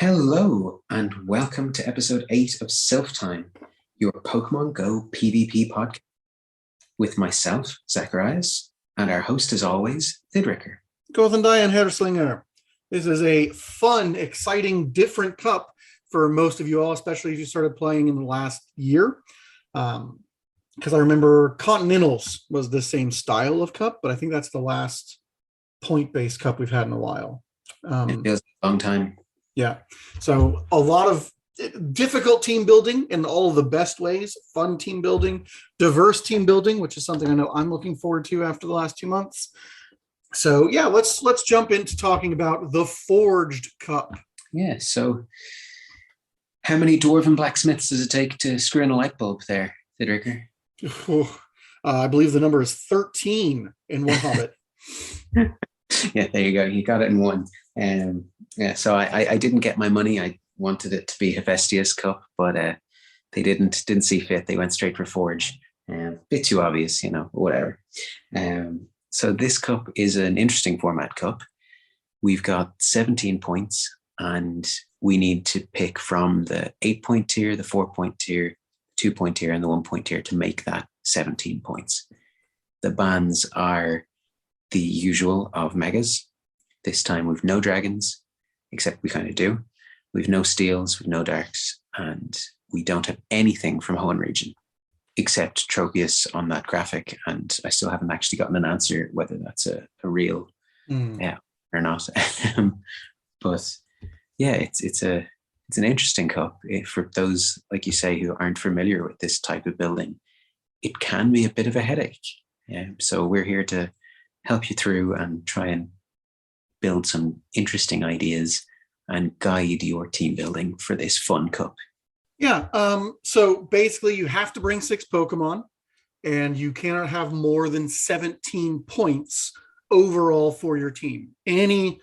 Hello, and welcome to episode 8 of Silph Thyme, your Pokemon Go PvP podcast, with myself, Zacharias, and our host, as always, Thidricker. Goðan, daginn, herslingar. This is a fun, exciting, different cup for most of you all, especially if you started playing in the last year. Because I remember Continentals was the same style of cup, but I think that's the last point-based cup we've had in a while. It feels a long time. Yeah. So a lot of difficult team building in all of the best ways, fun team building, diverse team building, which is something I know I'm looking forward to after the last 2 months. So yeah, let's jump into talking about the Forged Cup. Yeah, so how many dwarven blacksmiths does it take to screw in a light bulb there, Thidricker? I believe the number is 13 in one Hobbit. Yeah, there you go. You got it in one. Yeah, so I didn't get my money. I wanted it to be Hephaestus Cup, but they didn't see fit. They went straight for Forge. Bit too obvious, whatever. So this cup is an interesting format cup. We've got 17 points, and we need to pick from the 8-point tier, the 4-point tier, 2-point tier, and the 1-point tier to make that 17 points. The bans are the usual of megas. This time we've no dragons, except we kind of do. We've no steels, we've no darks, and we don't have anything from Hoenn region, except Tropius on that graphic, and I still haven't actually gotten an answer whether that's a real or not. But yeah, it's an interesting cup. For those, like you say, who aren't familiar with this type of building, it can be a bit of a headache. Yeah, so we're here to help you through and try and build some interesting ideas and guide your team building for this fun cup. Yeah, so basically you have to bring 6 Pokemon, and you cannot have more than 17 points overall for your team. Any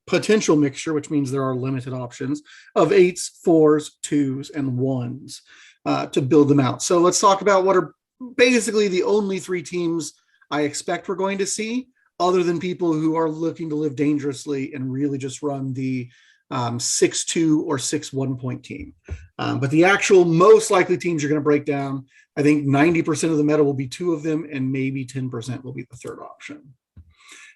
potential mixture, which means there are limited options, of 8s, 4s, 2s, and 1s to build them out. So let's talk about what are basically the only 3 teams I expect we're going to see, other than people who are looking to live dangerously and really just run the 6-2 or 6-1 point team. But the actual most likely teams you're going to break down, I think 90% of the meta will be 2 of them, and maybe 10% will be the third option.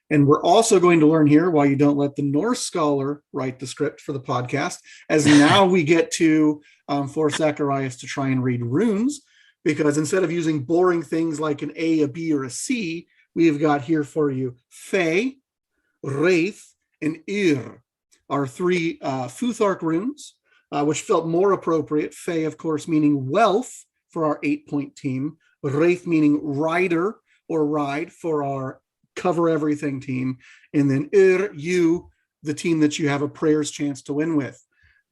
And we're also going to learn here why you don't let the Norse scholar write the script for the podcast, as now we get to force Zacharias to try and read runes, because instead of using boring things like an A, a B, or a C, we've got here for you Fe, Wraith, and Ir, our 3 Futhark runes, which felt more appropriate. Fe, of course, meaning wealth for our 8-point team. Wraith meaning rider or ride for our cover everything team. And then Ir, you, the team that you have a prayer's chance to win with.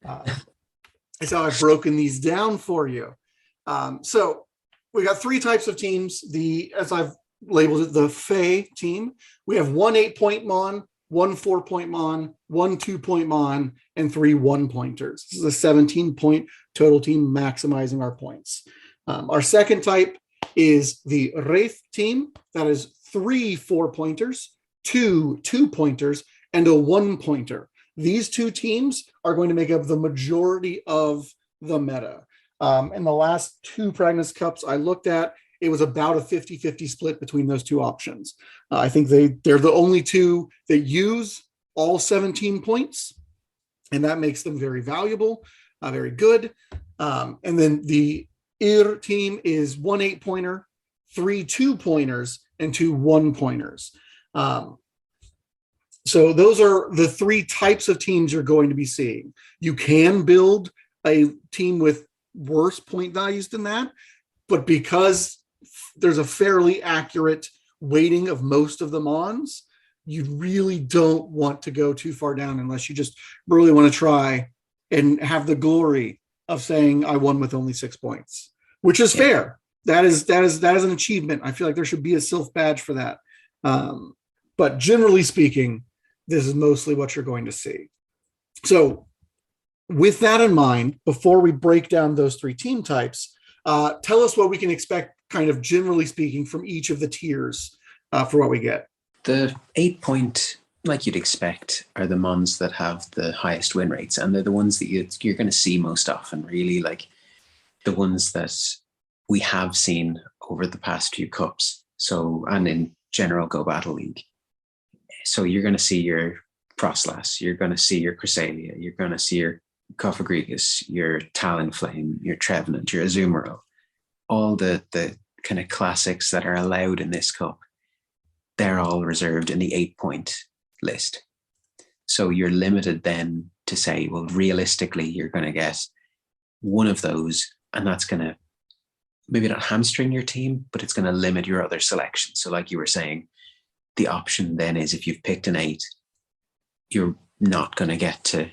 That's how I've broken these down for you. So we got 3 types of teams. As I've labeled it, the Fey team. We have 1 8-point Mon, 1 4-point Mon, 1 2-point Mon, and 3 1-pointers. This is a 17-point total team, maximizing our points. Our second type is the Wraith team. That is 3 4-pointers, 2 2-pointers, and a 1-pointer. These 2 teams are going to make up the majority of the meta. In the last 2 Practice Cups I looked at, it was about a 50-50 split between those 2 options. I think they're the only 2 that use all 17 points, and that makes them very valuable, very good. And then the Ir team is 1 8-pointer, 3 2-pointers, and 2 1-pointers. So those are the 3 types of teams you're going to be seeing. You can build a team with worse point values than that, but because there's a fairly accurate weighting of most of the Mons, you really don't want to go too far down unless you just really want to try and have the glory of saying I won with only 6 points, which is fair. That is an achievement. I feel like there should be a Silph badge for that. But generally speaking, this is mostly what you're going to see. So with that in mind, before we break down those 3 team types, tell us what we can expect, kind of generally speaking, from each of the tiers for what we get. The 8-point like you'd expect, are the mons that have the highest win rates, and they're the ones that you're going to see most often. Really, like the ones that we have seen over the past few cups. So, and in general, Go Battle League. So you're going to see your Proslas, you're going to see your Cresselia, you're going to see your Cophagrigus, your Talonflame, your Trevenant, your Azumarill, all the kind of classics that are allowed in this cup. They're all reserved in the 8-point list. So you're limited then to say, well, realistically, you're going to get one of those, and that's going to maybe not hamstring your team, but it's going to limit your other selections. So like you were saying, the option then is if you've picked an 8, you're not going to get to,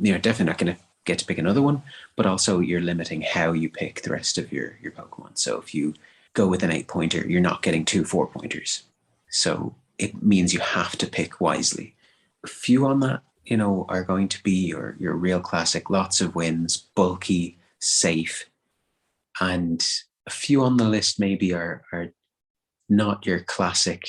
definitely not going to get to pick another one, but also you're limiting how you pick the rest of your Pokemon. So if you go with an 8-pointer, you're not getting 2 4-pointers. So it means you have to pick wisely. A few on that, are going to be your real classic, lots of wins, bulky, safe. And a few on the list maybe are not your classic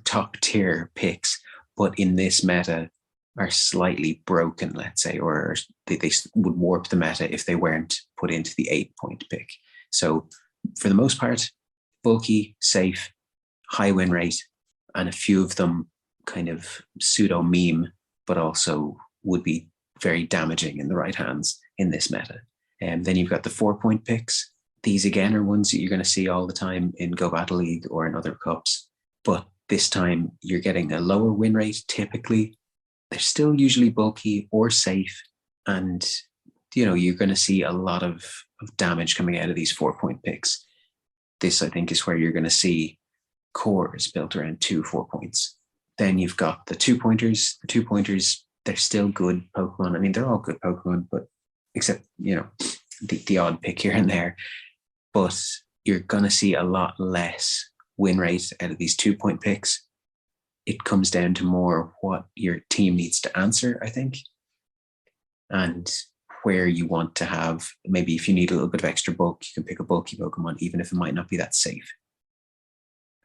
top tier picks, but in this meta are slightly broken, let's say, or they would warp the meta if they weren't put into the 8-point pick. So for the most part, bulky, safe, high win rate, and a few of them kind of pseudo meme, but also would be very damaging in the right hands in this meta. And then you've got the 4-point picks. These again are ones that you're going to see all the time in Go Battle League or in other cups, but this time you're getting a lower win rate typically. They're still usually bulky or safe, and you're going to see a lot of damage coming out of these 4-point picks. This, I think, is where you're going to see cores built around 2 4 points. Then you've got the 2-pointers. The 2-pointers, they're still good Pokemon. I mean, they're all good Pokemon, but except the odd pick here and there. But you're going to see a lot less win rate out of these 2-point picks. It comes down to more what your team needs to answer, I think, and where you want to have, maybe if you need a little bit of extra bulk, you can pick a bulky Pokemon, even if it might not be that safe.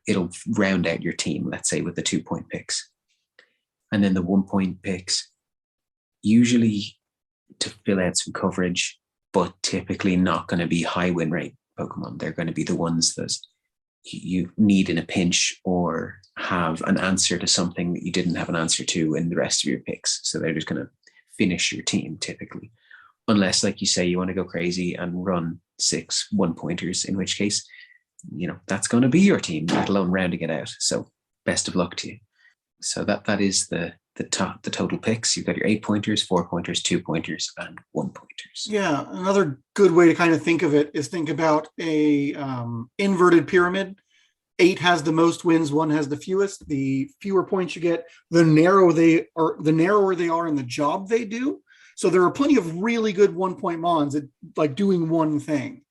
It'll round out your team, let's say, with the 2-point picks. And then the 1-point picks, usually to fill out some coverage, but typically not going to be high win rate Pokemon. They're going to be the ones that you need in a pinch or have an answer to something that you didn't have an answer to in the rest of your picks. So they're just going to finish your team typically. Unless, like you say, you want to go crazy and run 6 1-pointers, in which case, that's going to be your team, let alone rounding it out. So best of luck to you. So that is the total picks. You've got your 8-pointers, 4-pointers, 2-pointers, and 1-pointers. Yeah, another good way to kind of think of it is think about a inverted pyramid. 8 has the most wins, 1 has the fewest. The fewer points you get, the narrower they are in the job they do. So there are plenty of really good 1-point mons that like doing one thing.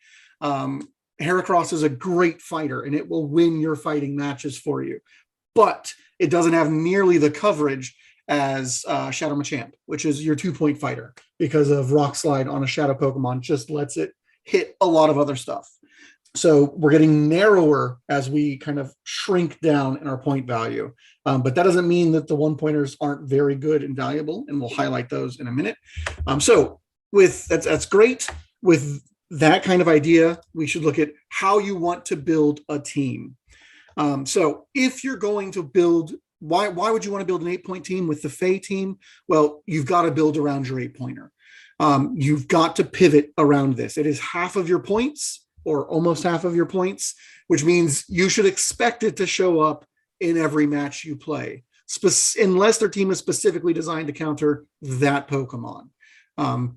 Heracross is a great fighter, and it will win your fighting matches for you, but it doesn't have nearly the coverage as Shadow Machamp, which is your 2-point fighter, because of Rock Slide on a Shadow Pokemon just lets it hit a lot of other stuff. So we're getting narrower as we kind of shrink down in our point value. But that doesn't mean that the 1-pointers aren't very good and valuable, and we'll highlight those in a minute. So that's great. With that kind of idea, we should look at how you want to build a team. So if you're going to build, why would you want to build an 8-point team with the Fae team? Well, you've got to build around your 8-pointer. You've got to pivot around this. It is half of your points, or almost half of your points, which means you should expect it to show up in every match you play, unless their team is specifically designed to counter that Pokemon.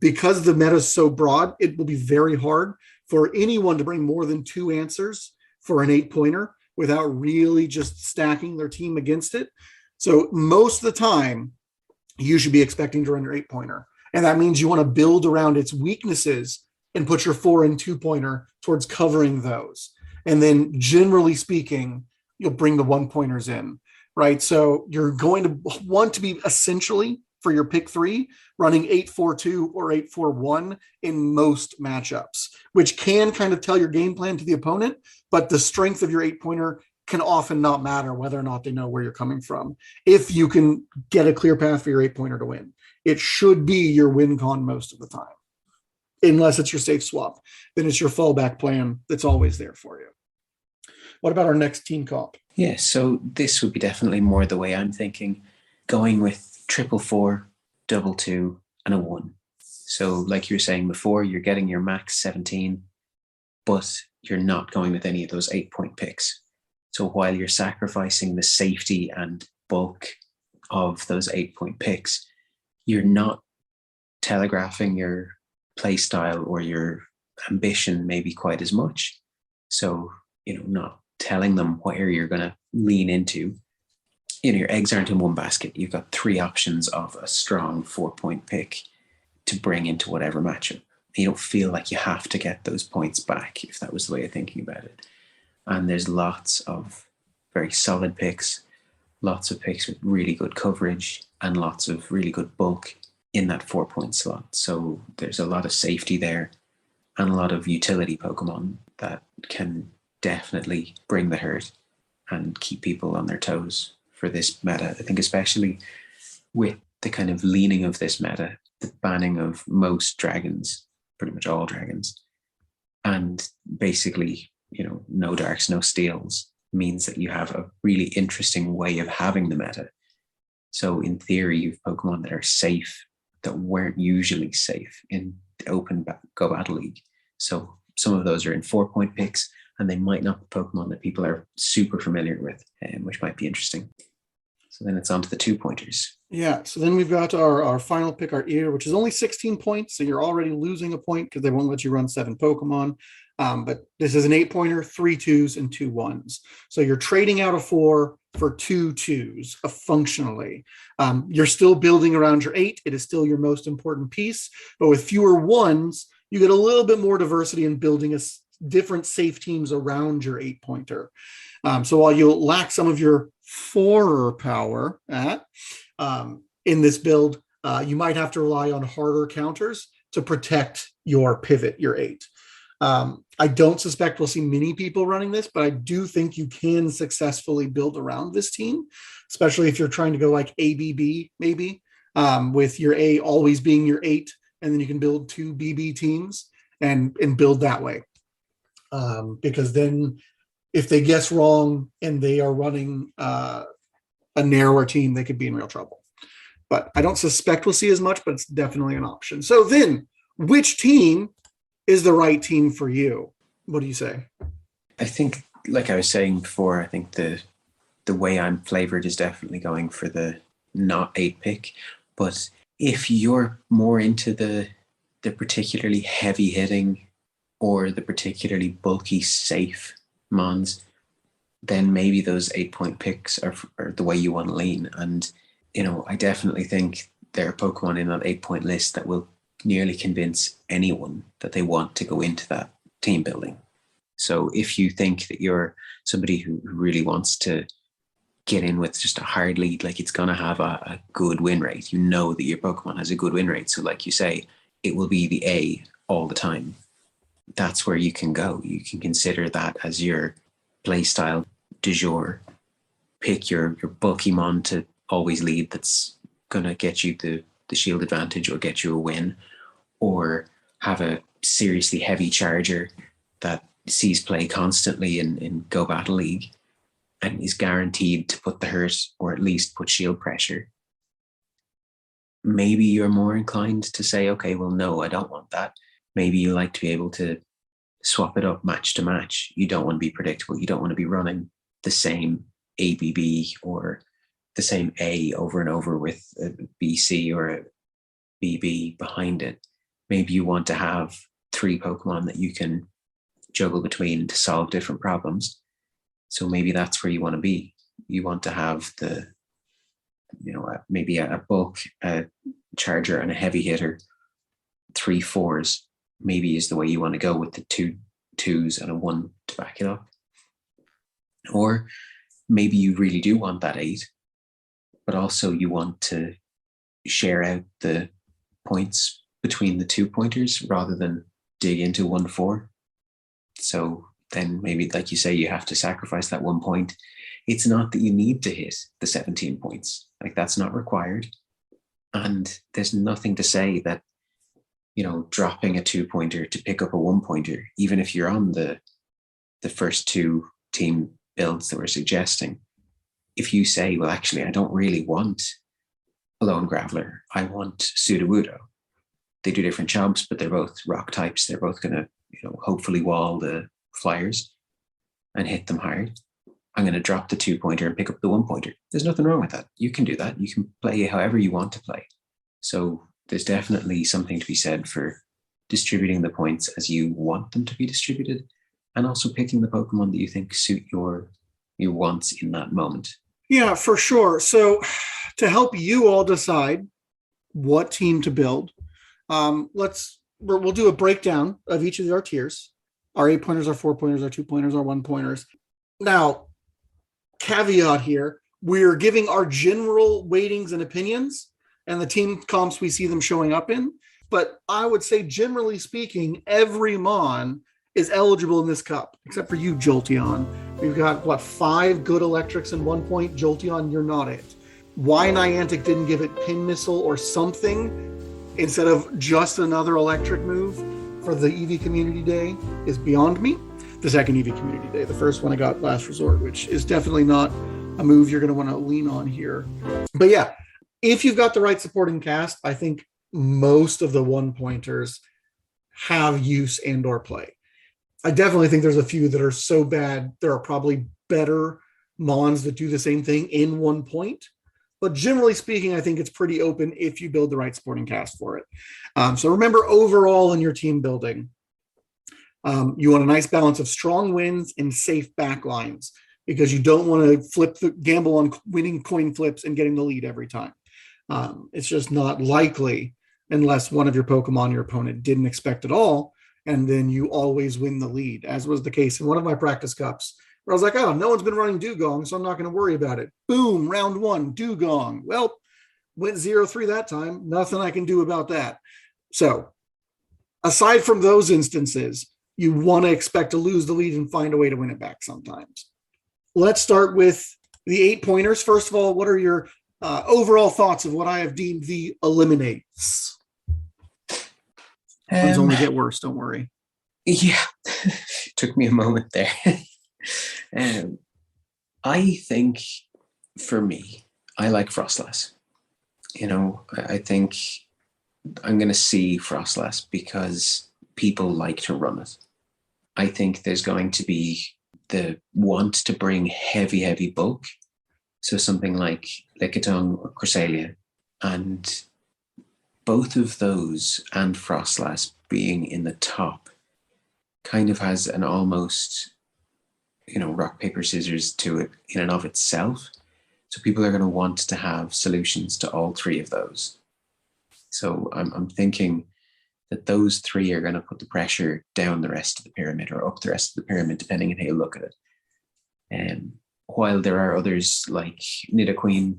Because the meta is so broad, it will be very hard for anyone to bring more than 2 answers for an 8-pointer without really just stacking their team against it. So most of the time, you should be expecting to run your 8-pointer. And that means you want to build around its weaknesses and put your 4 and 2-pointer towards covering those. And then generally speaking, you'll bring the 1-pointers in, right? So you're going to want to be essentially, for your pick 3, running 8-4-2 or 8-4-1 in most matchups, which can kind of tell your game plan to the opponent, but the strength of your 8-pointer can often not matter whether or not they know where you're coming from. If you can get a clear path for your 8-pointer to win, it should be your win con most of the time. Unless it's your safe swap, then it's your fallback plan that's always there for you. What about our next team comp? Yeah, so this would be definitely more the way I'm thinking, going with 444, 22, and a 1. So like you were saying before, you're getting your max 17, but you're not going with any of those 8-point picks. So while you're sacrificing the safety and bulk of those 8-point picks, you're not telegraphing your play style or your ambition maybe quite as much. So, not telling them where you're going to lean into. Your eggs aren't in one basket. You've got 3 options of a strong 4-point pick to bring into whatever matchup. You don't feel like you have to get those points back, if that was the way of thinking about it. And there's lots of very solid picks, lots of picks with really good coverage, and lots of really good bulk in that 4-point slot. So there's a lot of safety there and a lot of utility Pokemon that can definitely bring the hurt and keep people on their toes for this meta. I think especially with the kind of leaning of this meta, the banning of most dragons, pretty much all dragons, and basically, no darks, no steals, means that you have a really interesting way of having the meta. So in theory, you've Pokemon that are safe that weren't usually safe in the open Go Battle League. So some of those are in 4-point picks, and they might not be Pokemon that people are super familiar with, which might be interesting. So then it's on to the 2-pointers. Yeah, so then we've got our final pick, our ear, which is only 16 points. So you're already losing a point because they won't let you run 7 Pokemon. But this is an 8-pointer, 3 2s, and 2 1s. So you're trading out a 4 for 2 2s functionally. You're still building around your 8. It is still your most important piece. But with fewer 1s, you get a little bit more diversity in building different safe teams around your 8-pointer. So while you'll lack some of your 4 power in this build, you might have to rely on harder counters to protect your pivot, your 8. I don't suspect we'll see many people running this, but I do think you can successfully build around this team, especially if you're trying to go like ABB maybe, with your A always being your 8, and then you can build 2 BB teams and build that way. Because then if they guess wrong and they are running a narrower team, they could be in real trouble. But I don't suspect we'll see as much, but it's definitely an option. So then, which team is the right team for you? What do you say? I think, like I was saying before, I think the way I'm flavored is definitely going for the not 8 pick. But if you're more into the particularly heavy hitting or the particularly bulky safe mons, then maybe those 8-point picks are the way you want to lean. And, I definitely think there are Pokemon in that 8-point list that will nearly convince anyone that they want to go into that team building. So if you think that you're somebody who really wants to get in with just a hard lead, like it's going to have a good win rate, that your Pokemon has a good win rate. So like you say, it will be the A all the time. That's where you can go. You can consider that as your play style du jour. Pick your bulky mon to always lead that's going to get you the shield advantage or get you a win, or have a seriously heavy charger that sees play constantly in Go Battle League and is guaranteed to put the hurt or at least put shield pressure. Maybe you're more inclined to say, okay, well, no, I don't want that. Maybe you like to be able to swap it up match to match. You don't want to be predictable. You don't want to be running the same ABB or the same A over and over with a BC or a BB behind it. Maybe you want to have 3 Pokemon that you can juggle between to solve different problems. So maybe that's where you want to be. You want to have maybe a bulk, a charger, and a heavy hitter. 3 4s maybe is the way you want to go, with the 2 2s and a 1 to back it up. Or maybe you really do want that 8, but also you want to share out the points between the 2 pointers rather than dig into 1 4. So then maybe, like you say, you have to sacrifice that 1 point. It's not that you need to hit the 17 points. Like, that's not required. And there's nothing to say that, dropping a 2-pointer to pick up a 1-pointer, even if you're on the first two team builds that we're suggesting, if you say, well, actually, I don't really want a lone graveler, I want Sudowoodo. They do different jobs, but they're both rock types. They're both going to, hopefully wall the flyers and hit them hard. I'm going to drop the 2-pointer and pick up the 1-pointer. There's nothing wrong with that. You can do that. You can play however you want to play. So there's definitely something to be said for distributing the points as you want them to be distributed, and also picking the Pokemon that you think suit your wants in that moment. Yeah, for sure. So to help you all decide what team to build, we'll do a breakdown of each of our tiers. Our 8-pointers, our 4-pointers, our 2-pointers, our 1-pointers. Now, caveat here, we're giving our general weightings and opinions and the team comps we see them showing up in. But I would say, generally speaking, every Mon is eligible in this cup, except for you, Jolteon. We've got, 5 good electrics in 1 point. Jolteon, you're not it. Why Niantic didn't give it Pin Missile or something instead of just another electric move for the EV Community Day is beyond me. The second EV Community Day. The first one I got Last Resort, which is definitely not a move you're going to want to lean on here. But yeah, if you've got the right supporting cast, I think most of the 1-pointers have use and or play. I definitely think there's a few that are so bad, there are probably better Mons that do the same thing in 1 point. But generally speaking, I think it's pretty open if you build the right supporting cast for it. So remember, overall in your team building, you want a nice balance of strong wins and safe backlines, because you don't want to gamble on winning coin flips and getting the lead every time. It's just not likely unless one of your Pokemon your opponent didn't expect at all, and then you always win the lead, as was the case in one of my practice cups, where I was like, oh, no one's been running Dugong, so I'm not going to worry about it. Boom, round 1, Dugong. Well, went 0-3 that time. Nothing I can do about that. So aside from those instances, you want to expect to lose the lead and find a way to win it back sometimes. Let's start with the 8-pointers. First of all, what are your overall thoughts of what I have deemed the eliminates? Things only get worse, don't worry. Yeah, took me a moment there. I think, for me, I like Frostlass. I think I'm going to see Frostlass because people like to run it. I think there's going to be the want to bring heavy bulk. So something like Lickitung or Cresselia, and both of those and Frostlass being in the top kind of has an almost, rock, paper, scissors to it in and of itself. So people are going to want to have solutions to all 3 of those. So I'm thinking that those 3 are going to put the pressure down the rest of the pyramid, or up the rest of the pyramid, depending on how you look at it. While there are others like Nidoqueen,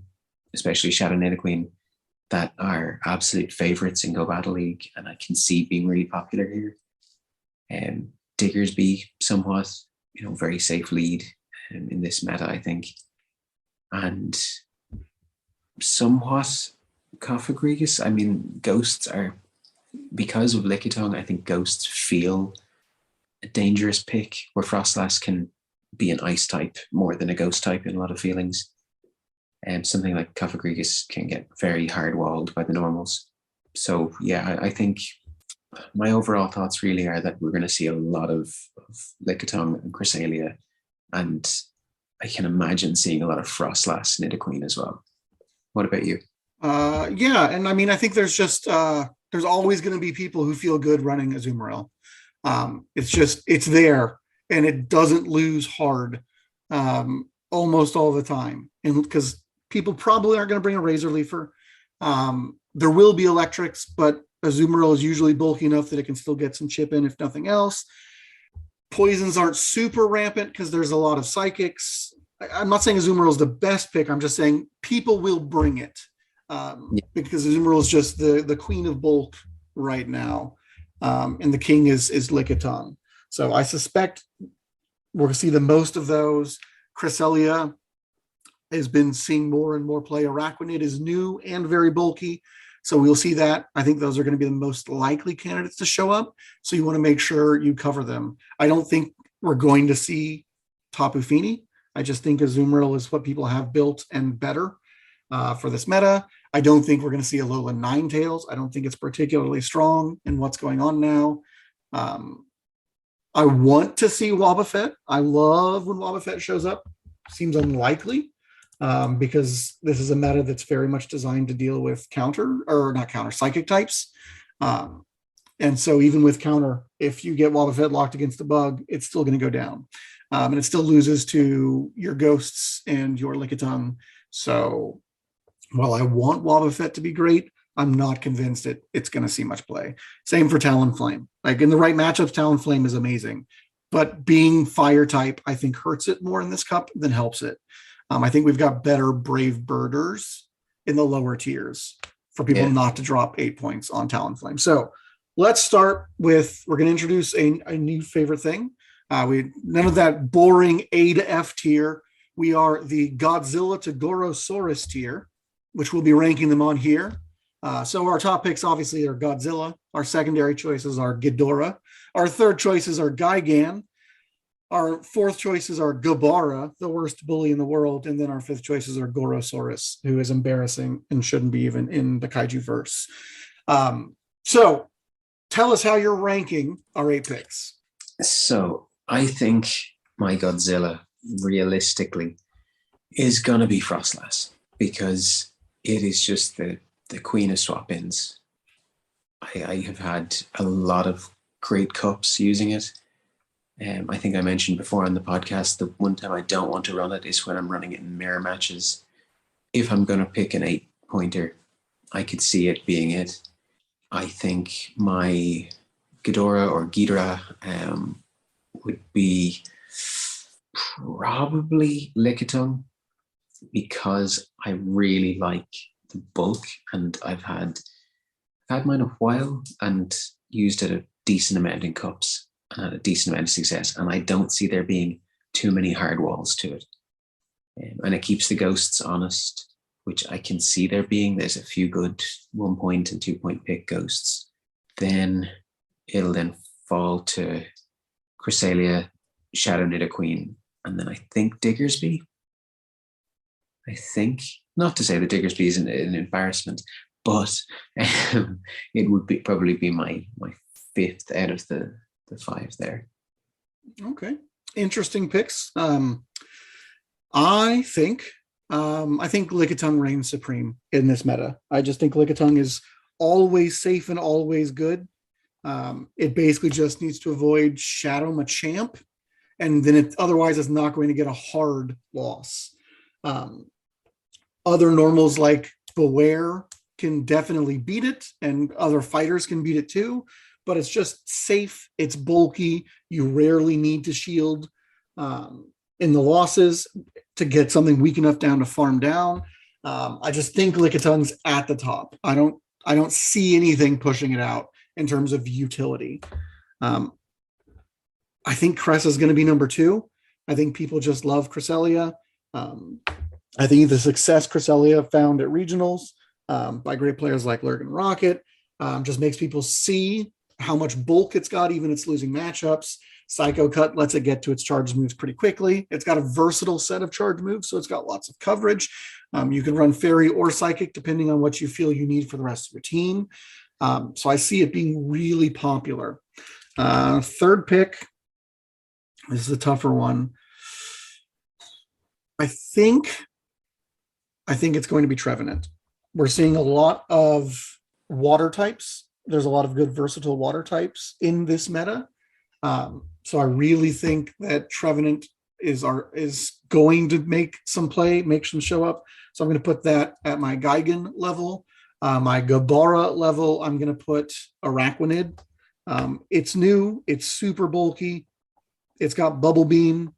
especially Shadow Nidoqueen, that are absolute favorites in Go Battle League, and I can see being really popular here. Diggersby, somewhat, very safe lead in this meta, I think. And somewhat Cofagrigus. I mean, Ghosts are, because of Lickitung, I think Ghosts feel a dangerous pick, where Frostlass can be an ice type more than a ghost type in a lot of feelings. And something like Cofagrigus can get very hard walled by the normals. So yeah, I think my overall thoughts really are that we're going to see a lot of Lickitung and Cresselia, and I can imagine seeing a lot of Frostlass Nidoqueen as well. What about you? Yeah, and I mean, I think there's just there's always going to be people who feel good running Azumarill. It's there, and it doesn't lose hard almost all the time, and because people probably aren't going to bring a Razor Leafer. There will be electrics, but Azumarill is usually bulky enough that it can still get some chip in, if nothing else. Poisons aren't super rampant because there's a lot of psychics. I'm not saying Azumarill is the best pick. I'm just saying people will bring it because Azumarill is just the queen of bulk right now, and the king is Lickitung. So I suspect We're going to see the most of those. Cresselia has been seeing more and more play. Araquanid is new and very bulky. So we'll see that. I think those are going to be the most likely candidates to show up. So you want to make sure you cover them. I don't think we're going to see Tapu Fini. I just think Azumarill is what people have built and better for this meta. I don't think we're going to see Alola Ninetales. I don't think it's particularly strong in what's going on now. I want to see Wobbuffet. I love when Wobbuffet shows up. Seems unlikely because this is a meta that's very much designed to deal with psychic types. And so even with counter, if you get Wobbuffet locked against a bug, it's still going to go down. And it still loses to your ghosts and your Lickitung. So while I want Wobbuffet to be great, I'm not convinced it's going to see much play. Same for Talonflame. Like in the right matchups, Talonflame is amazing. But being fire type, I think hurts it more in this cup than helps it. I think we've got better Brave Birders in the lower tiers for people not to drop 8 points on Talonflame. So let's start with, we're going to introduce a new favorite thing. None of that boring A to F tier. We are the Godzilla to Gorosaurus tier, which we'll be ranking them on here. So our top picks obviously are Godzilla. Our secondary choices are Ghidorah. Our third choices are Gigan. Our fourth choices are Gabara, the worst bully in the world. And then our fifth choices are Gorosaurus, who is embarrassing and shouldn't be even in the kaiju verse. So tell us how you're ranking our 8 picks. So I think my Godzilla realistically is going to be Frostlass because it is just the queen of swap-ins. I have had a lot of great cups using it. I think I mentioned before on the podcast, the one time I don't want to run it is when I'm running it in mirror matches. If I'm going to pick an 8-pointer, I could see it being it. I think my Ghidorah would be probably Lickitung because I really like the bulk and I've had mine a while and used it a decent amount in cups and had a decent amount of success, and I don't see there being too many hard walls to it. And it keeps the ghosts honest, which I can see there being. There's a few good 1 point and 2 point pick ghosts. Then it'll then fall to Cresselia, Shadow Nidoqueen, and then I think Diggersby. I think, not to say that Diggersby is an embarrassment, but it would probably be my fifth out of the 5 there. Okay, interesting picks. I think Lickitung reigns supreme in this meta. I just think Lickitung is always safe and always good. It basically just needs to avoid Shadow Machamp, and then otherwise it's not going to get a hard loss. Other normals like Beware can definitely beat it, and other fighters can beat it too, but it's just safe. It's bulky. You rarely need to shield in the losses to get something weak enough down to farm down. I just think Lickitung's at the top. I don't see anything pushing it out in terms of utility. I think Cress is going to be number 2. I think people just love Cresselia. I think the success Cresselia found at regionals by great players like Lurgan Rocket just makes people see how much bulk it's got, even it's losing matchups. Psycho Cut lets it get to its charge moves pretty quickly. It's got a versatile set of charge moves, so it's got lots of coverage. You can run Fairy or Psychic depending on what you feel you need for the rest of your team. So I see it being really popular. Third pick, this is a tougher one. I think it's going to be Trevenant. We're seeing a lot of water types. There's a lot of good versatile water types in this meta. So I really think that Trevenant is going to make some play, make some show up. So I'm going to put that at my Gigan level. My Gabara level, I'm going to put Araquanid. It's new. It's super bulky. It's got Bubble Beam,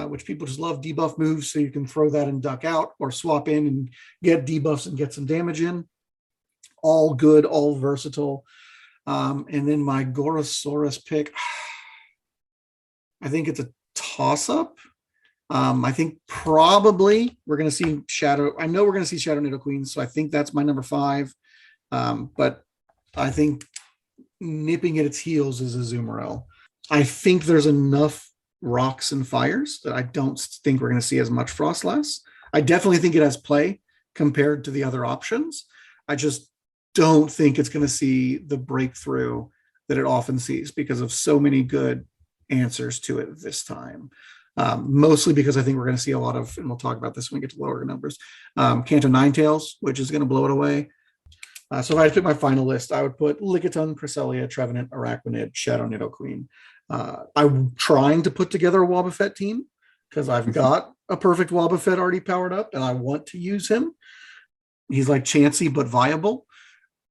which people just love debuff moves. So you can throw that and duck out or swap in and get debuffs and get some damage in. All good, all versatile. And then my Gorosaurus pick, I think it's a toss-up. I think probably we're going to see Shadow. I know we're going to see Shadow Nidoqueen, so I think that's my number 5. But I think nipping at its heels is Azumarill. I think there's enough rocks and fires that I don't think we're going to see as much Frostlass. I definitely think it has play compared to the other options. I just don't think it's going to see the breakthrough that it often sees because of so many good answers to it this time. Mostly because I think we're going to see a lot of, and we'll talk about this when we get to lower numbers, Kanto Ninetales, which is going to blow it away. So if I had to pick my final list, I would put Lickitung, Cresselia, Trevenant, Araquanid, Shadow Nidoqueen. I'm trying to put together a Wobbuffet team because I've got a perfect Wobbuffet already powered up and I want to use him. He's like Chansey, but viable.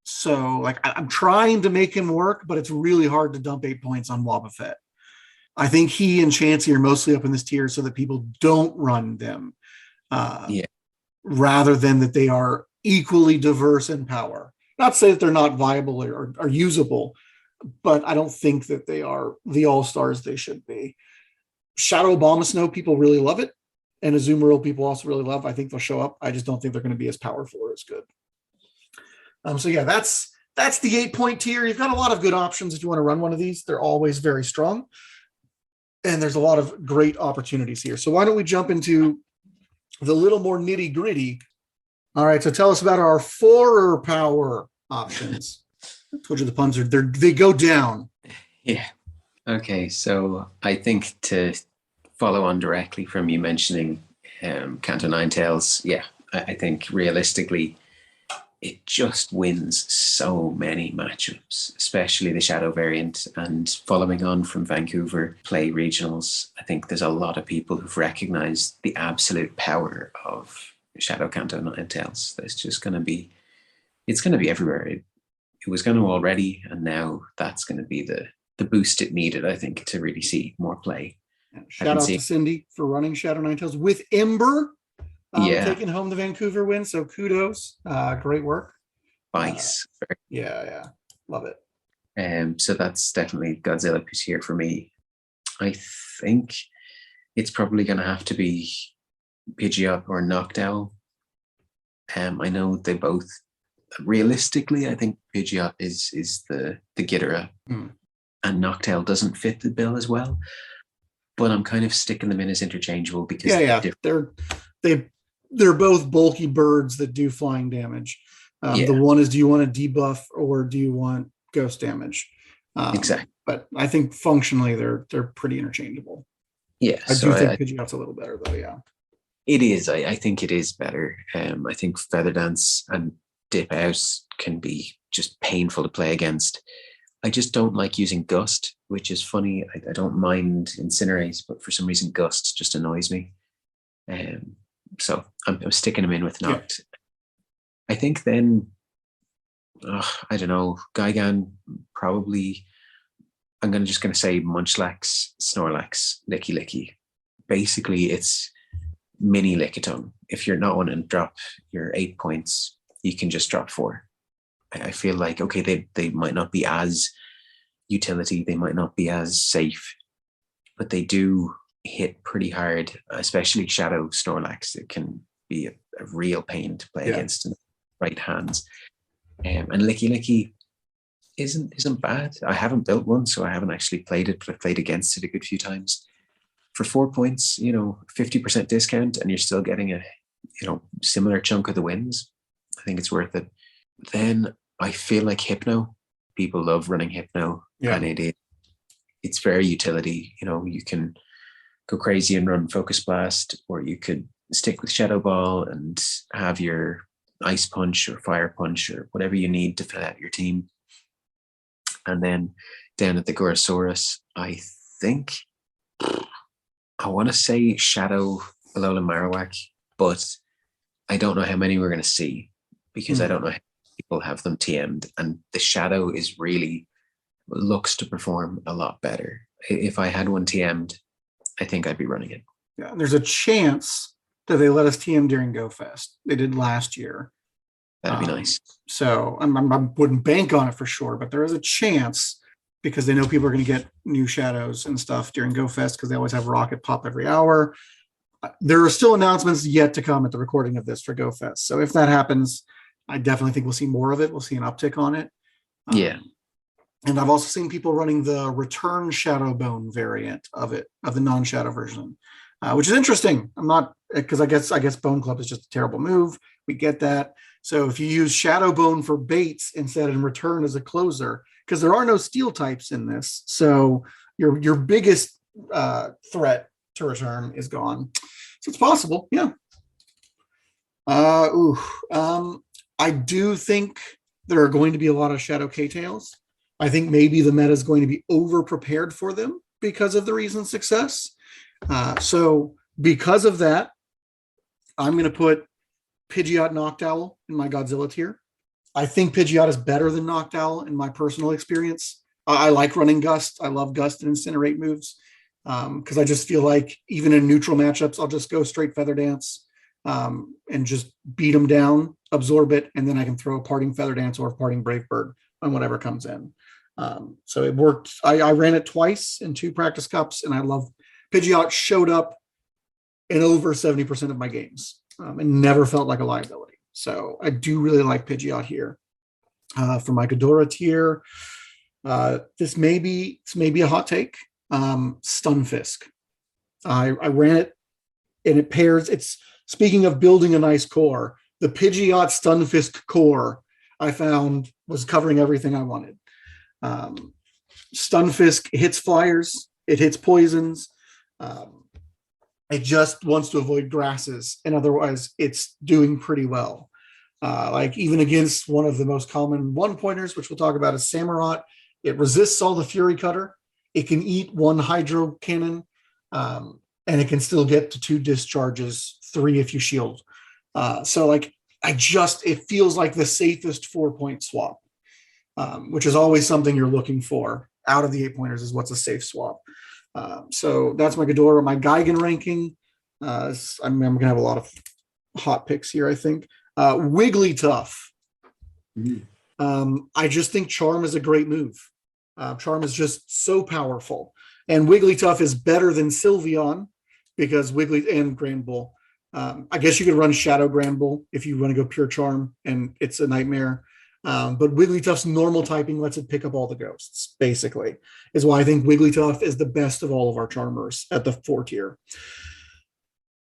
So like I'm trying to make him work, but it's really hard to dump 8 points on Wobbuffet. I think he and Chansey are mostly up in this tier so that people don't run them, rather than that they are equally diverse in power. Not to say that they're not viable or usable, but I don't think that they are the all-stars they should be. Shadow Abomasnow, people really love it. And Azumarill, people also really love. I think they'll show up. I just don't think they're going to be as powerful or as good. So yeah, that's the 8-point tier. You've got a lot of good options if you want to run one of these. They're always very strong. And there's a lot of great opportunities here. So why don't we jump into the little more nitty gritty? All right, so tell us about our 4 power options. I told you the puns they go down. Yeah. Okay, so I think to follow on directly from you mentioning Kanto Ninetales, I think realistically it just wins so many matchups, especially the Shadow variant. And following on from Vancouver Play Regionals, I think there's a lot of people who've recognized the absolute power of Shadow Kanto Ninetales. There's just going to be, it's going to be everywhere. It was going to already, and now that's going to be the boost it needed, I think, to really see more play. Shout out to Cindy for running Shadow Ninetales with Ember. Taking home the Vancouver win, so kudos. Great work. Nice. Love it. So that's definitely Godzilla who's here for me. I think it's probably going to have to be Pidgeot or Noctowl. I know they both, realistically, I think Pidgeot is the Ghidorah, and Noctowl doesn't fit the bill as well. But I'm kind of sticking them in as interchangeable because they're both bulky birds that do flying damage. The one is, do you want a debuff or do you want ghost damage? Exactly. But I think functionally they're pretty interchangeable. Yeah. I do think Pidgeot's a little better though. Yeah. It is. I think it is better. I think Feather Dance and Dip Out can be just painful to play against. I just don't like using Gust, which is funny. I don't mind Incinerate, but for some reason Gust just annoys me. So I'm sticking him in with Noct. Yeah. I think then, I don't know, Gigan probably, I'm just going to say Munchlax, Snorlax, Licky Licky. Basically, it's mini Lickitung. If you're not wanting to drop your 8 points, you can just drop 4. I feel like, okay, they might not be as utility, they might not be as safe, but they do hit pretty hard, especially Shadow Snorlax. It can be a real pain to play against in the right hands. And Licky Licky isn't bad. I haven't built one, so I haven't actually played it, but I've played against it a good few times. For 4 points, 50% discount, and you're still getting a similar chunk of the wins. I think it's worth it. Then I feel like Hypno. People love running Hypno, and it's very utility. You can go crazy and run Focus Blast, or you could stick with Shadow Ball and have your Ice Punch or Fire Punch or whatever you need to fill out your team. And then down at the Gorosaurus, I think I want to say Shadow Alola Marowak, but I don't know how many we're going to see because I don't know how people have them TM'd, and the Shadow is really looks to perform a lot better. If I had one TM'd, I think I'd be running it. Yeah, there's a chance that they let us TM during GoFest. They did last year. That'd be nice. So I wouldn't bank on it for sure, but there is a chance because they know people are going to get new shadows and stuff during GoFest because they always have rocket pop every hour. There are still announcements yet to come at the recording of this for GoFest. So if that happens, I definitely think we'll see more of it. We'll see an uptick on it. Yeah. And I've also seen people running the return Shadowbone variant of it, of the non-shadow version, which is interesting. I'm not, because I guess Bone Club is just a terrible move. We get that. So if you use Shadowbone for baits instead and return as a closer, because there are no steel types in this, so your biggest threat to return is gone. So it's possible, yeah. I do think there are going to be a lot of Shadow K-Tails. I think maybe the meta is going to be over prepared for them because of the recent success. So because of that, I'm going to put Pidgeot Noctowl in my Godzilla tier. I think Pidgeot is better than Noctowl in my personal experience. I like running Gust. I love Gust and Incinerate moves because I just feel like even in neutral matchups, I'll just go straight Feather Dance and just beat them down, absorb it, and then I can throw a Parting Feather Dance or a Parting Brave Bird on whatever comes in. So it worked. I ran it twice in 2 practice cups, and I love Pidgeot. Showed up in over 70% of my games and never felt like a liability. So I do really like Pidgeot here. For my Ghidorah tier, this may be a hot take. Stunfisk. I ran it, and it pairs. It's speaking of building a nice core. The Pidgeot Stunfisk core I found was covering everything I wanted. Stunfisk hits flyers. It hits poisons. It just wants to avoid grasses, and otherwise it's doing pretty well. Like even against one of the most common one-pointers, which we'll talk about, is Samurott. It resists all the Fury Cutter. It can eat 1 Hydro Cannon, and it can still get to 2 discharges, 3 if you shield. So like it feels like the safest 4-point swap, which is always something you're looking for out of the 8-pointers is what's a safe swap. So that's my Ghidorah. My Gigan ranking, I'm going to have a lot of hot picks here, I think. Wigglytuff. I just think Charm is a great move. Charm is just so powerful. And Wigglytuff is better than Sylveon because and Granbull. I guess you could run Shadow Granbull if you want to go pure Charm, and it's a nightmare. But Wigglytuff's normal typing lets it pick up all the ghosts, basically, is why I think Wigglytuff is the best of all of our Charmers at the 4 tier.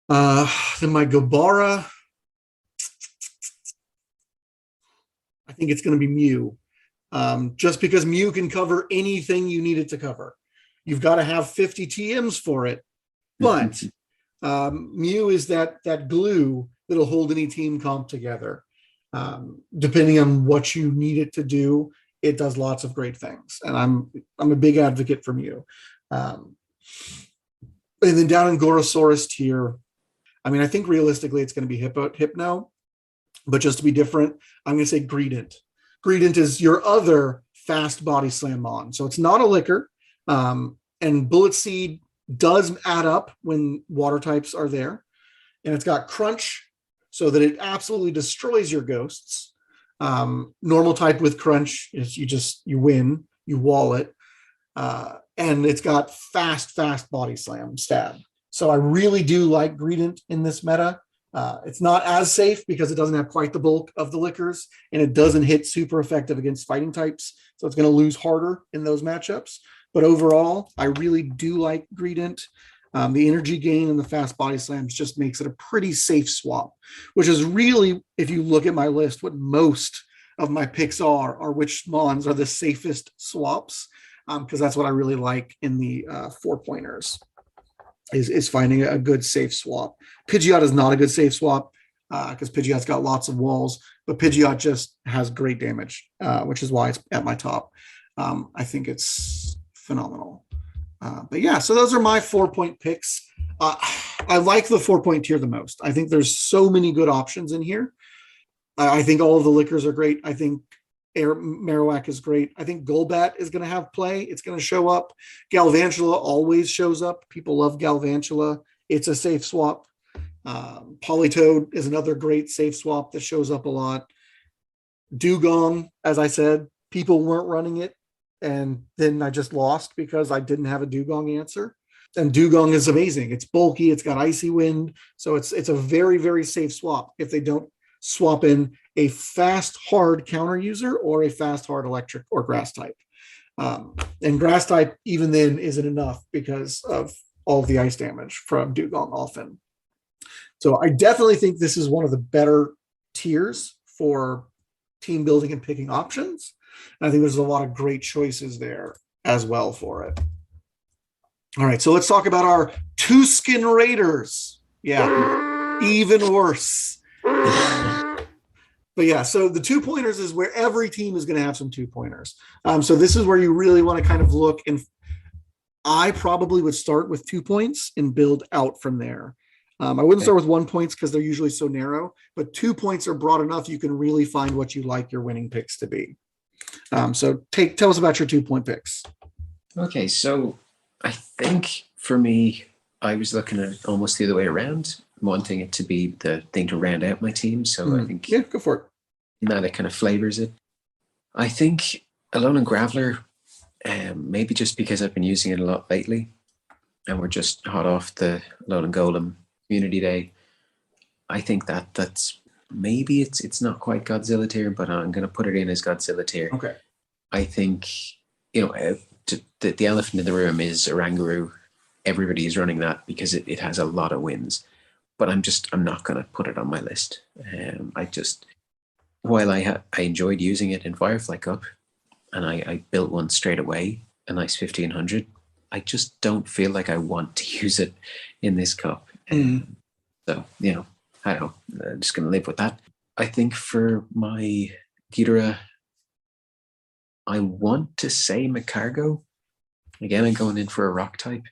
Then my Gabara, I think it's going to be Mew. Just because Mew can cover anything you need it to cover. You've got to have 50 TMs for it. But Mew is that glue that'll hold any team comp together. Depending on what you need it to do, it does lots of great things. And I'm a big advocate for Mew. And then down in Gorosaurus tier, I mean, I think realistically it's going to be Hypno. But just to be different, I'm going to say Greedent. Greedent is your other fast body slam mon. So it's not a liquor. And Bullet Seed does add up when water types are there. And it's got Crunch so that it absolutely destroys your ghosts. Normal type with Crunch is you win, you wall it. And it's got fast body slam stab. So I really do like Greedent in this meta. It's not as safe because it doesn't have quite the bulk of the liquors, and it doesn't hit super effective against fighting types. So it's going to lose harder in those matchups. But overall, I really do like Greedent. The energy gain and the fast body slams just makes it a pretty safe swap, which is really, if you look at my list, what most of my picks are which mons are the safest swaps, because that's what I really like in the 4-pointers. Is finding a good safe swap. Pidgeot is not a good safe swap because Pidgeot's got lots of walls, but Pidgeot just has great damage, which is why it's at my top. I think it's phenomenal. But yeah, so those are my 4-point picks. I like the 4-point tier the most. I think there's so many good options in here. I think all of the liquors are great. I think Marowak is great. I think Golbat is going to have play. It's going to show up. Galvantula always shows up. People love Galvantula. It's a safe swap. Politoed is another great safe swap that shows up a lot. Dugong, as I said, people weren't running it and then I just lost because I didn't have a dugong answer. And dugong is amazing. It's bulky. It's got icy wind. So it's a very, very safe swap if they don't swap in a fast, hard counter user or a fast, hard electric or grass type. And grass type, even then, isn't enough because of all of the ice damage from dugong often. So I definitely think this is one of the better tiers for team building and picking options. And I think there's a lot of great choices there as well for it. All right, so let's talk about our two skin raiders. Yeah, even worse. But yeah, so the 2-pointers is where every team is going to have some 2-pointers. So this is where you really want to kind of look, and I probably would start with 2 points and build out from there. I wouldn't start with 1 points because they're usually so narrow, but 2 points are broad enough you can really find what you like your winning picks to be. So tell us about your 2-point picks. Okay, so I think for me, I was looking at it almost the other way around, wanting it to be the thing to round out my team. So I think go for it. Now that kind of flavors it. I think Alone and Graveler, maybe just because I've been using it a lot lately, and we're just hot off the Alone and Golem Community Day. I think that's maybe it's not quite Godzilla tier, but I'm going to put it in as Godzilla tier. Okay. I think the elephant in the room is Oranguru. Everybody is running that because it has a lot of wins, but I'm not going to put it on my list. While I enjoyed using it in Firefly Cup, and I built one straight away, a nice 1500. I just don't feel like I want to use it in this cup. So I don't know. I'm just going to live with that. I think for my Ghidorah, I want to say Macargo. Again, I'm going in for a rock type.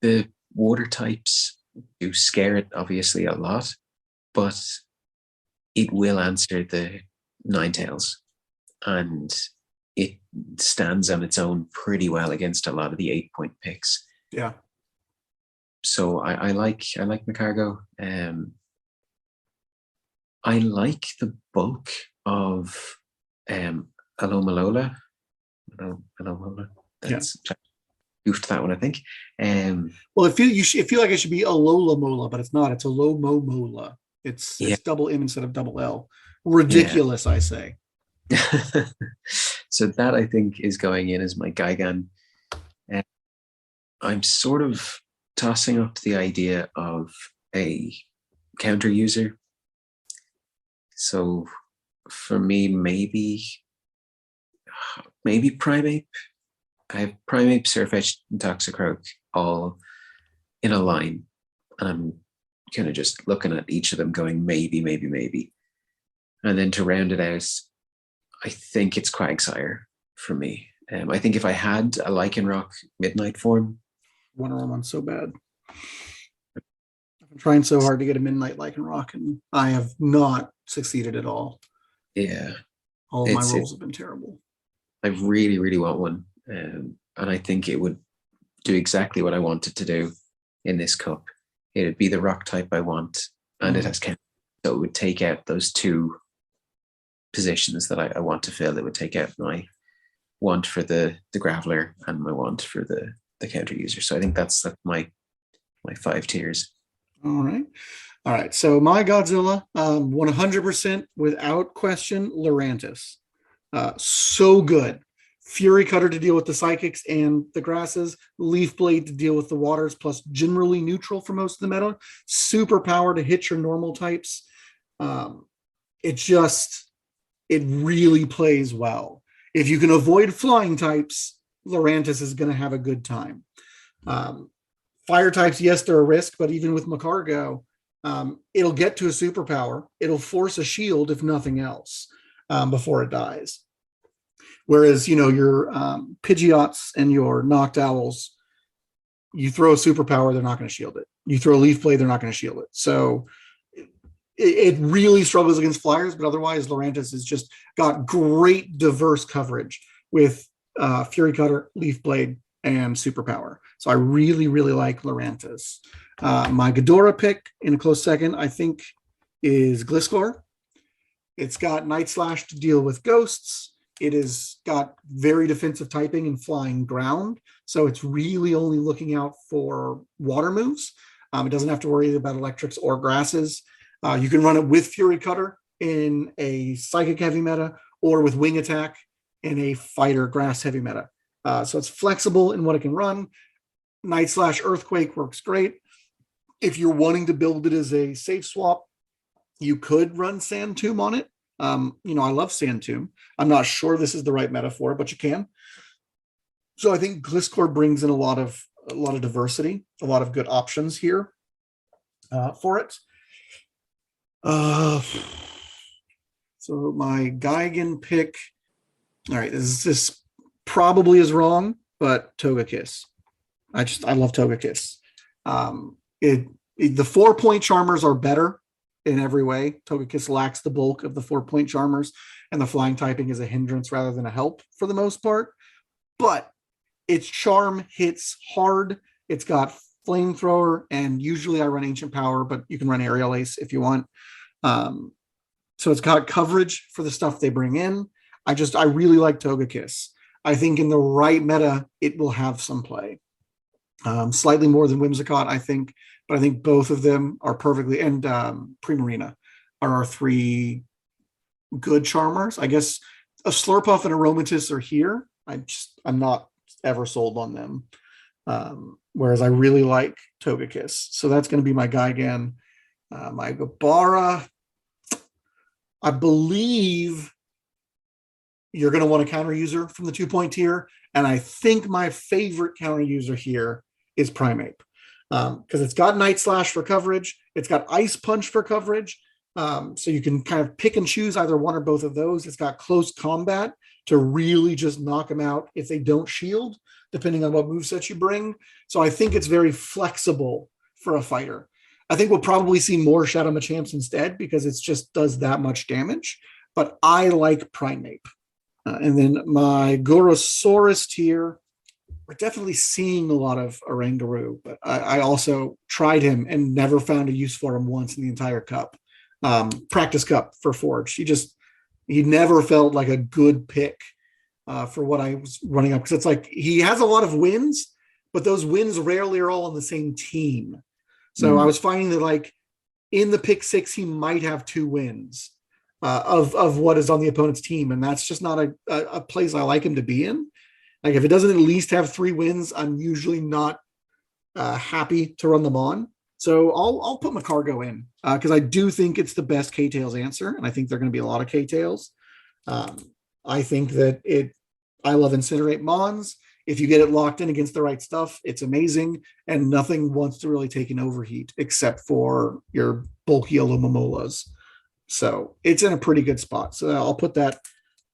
The water types do scare it, obviously, a lot, but it will answer the Ninetales, and it stands on its own pretty well against a lot of the 8-point picks. Yeah. So I like Macargo. I like the bulk of Alomalola. That's goofed that one, I think. Well, you feel like it should be Alola Mola, but it's not. It's Alomo Mola. It's double M instead of double L. Ridiculous, I say. So that, I think, is going in as my Gigan. I'm sort of tossing up the idea of a counter user. So for me, maybe Primeape. I have Primeape, Surfetch'd, and Toxicroak all in a line, and I'm kind of just looking at each of them going maybe. And then to round it out, I think it's Quagsire for me. I think if I had a Lycanroc Midnight form, one so bad. I'm trying so hard to get a Midnight Lycanroc, and I have not succeeded at all. Yeah. All of my rolls have been terrible. I really, really want one. And I think it would do exactly what I want it to do in this cup. It would be the rock type I want, and it has counter. So it would take out those 2 positions that I want to fill. It would take out my want for the Graveler and my want for the counter user. So I think that's my 5 tiers. All right. So my Godzilla, 100% without question, Lurantis. So good. Fury Cutter to deal with the psychics and the grasses, Leaf Blade to deal with the waters, plus generally neutral for most of the meta, super power to hit your normal types. It really plays well. If you can avoid flying types, Lurantis is going to have a good time. Fire types, yes, they're a risk, but even with Macargo, it'll get to a superpower. It'll force a shield, if nothing else, before it dies. Whereas, your Pidgeots and your Knocked Owls, you throw a superpower, they're not going to shield it. You throw a Leaf Blade, they're not going to shield it. So it really struggles against flyers, but otherwise Lurantis has just got great diverse coverage with Fury Cutter, Leaf Blade, and superpower. So I really, really like Lurantis. My Ghidorah pick in a close second, I think, is Gliscor. It's got Night Slash to deal with ghosts. It has got very defensive typing and flying ground. So it's really only looking out for water moves. It doesn't have to worry about electrics or grasses. You can run it with Fury Cutter in a psychic heavy meta, or with wing attack in a fighter grass heavy meta. So it's flexible in what it can run. Night Slash Earthquake works great. If you're wanting to build it as a safe swap, you could run Sand Tomb on it. I love Sand Tomb. I'm not sure this is the right metaphor, but you can. So I think Gliscor brings in a lot of diversity, a lot of good options here for it. So my Gigan pick. All right, this probably is wrong, but Togekiss. I love Togekiss. The 4-point charmers are better in every way. Togekiss lacks the bulk of the 4-point charmers, and the flying typing is a hindrance rather than a help for the most part. But its charm hits hard. It's got flamethrower, and usually I run ancient power, but you can run aerial ace if you want. So it's got coverage for the stuff they bring in. I really like Togekiss. I think in the right meta, it will have some play. Slightly more than Whimsicott, I think, but I think both of them are perfectly, and Primarina are our 3 good charmers. I guess a Slurpuff and Aromatisse are here. I'm not ever sold on them. Whereas I really like Togekiss. So that's going to be my Gigan. My Gabara, I believe you're going to want a counter user from the 2-point tier. And I think my favorite counter user here is Primeape. Because it's got Night Slash for coverage. It's got Ice Punch for coverage. So you can kind of pick and choose either one or both of those. It's got Close Combat to really just knock them out if they don't shield, depending on what movesets you bring. So I think it's very flexible for a fighter. I think we'll probably see more Shadow Machamps instead, because it just does that much damage. But I like Primeape. And then my Gorosaurus tier, we're definitely seeing a lot of Oranguru, but I also tried him and never found a use for him once in the entire cup. Practice cup for Forge. He never felt like a good pick for what I was running up, because it's like he has a lot of wins, but those wins rarely are all on the same team. So I was finding that, like, in the pick 6, he might have 2 wins of what is on the opponent's team, and that's just not a place I like him to be in. Like, if it doesn't at least have 3 wins, I'm usually not happy to run them on. So I'll put Macargo in because I do think it's the best K-Tails answer, and I think there are going to be a lot of K-Tails. I think that I love Incinerate Mons. If you get it locked in against the right stuff, it's amazing, and nothing wants to really take an overheat except for your bulky Alomomolas. So it's in a pretty good spot. So I'll put that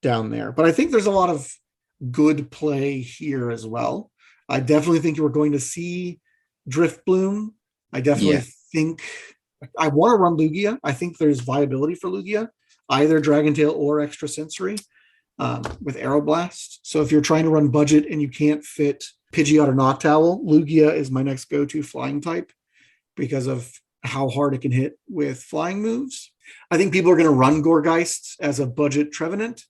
down there. But I think there's a lot of good play here as well. I definitely think you're going to see Drift Bloom. I definitely think I want to run Lugia. I think there's viability for Lugia, either Dragon Tail or Extrasensory with Aeroblast. So if you're trying to run budget and you can't fit Pidgeot or Noctowl, Lugia is my next go-to flying type because of how hard it can hit with flying moves. I think people are going to run Gorgeist as a budget Trevenant.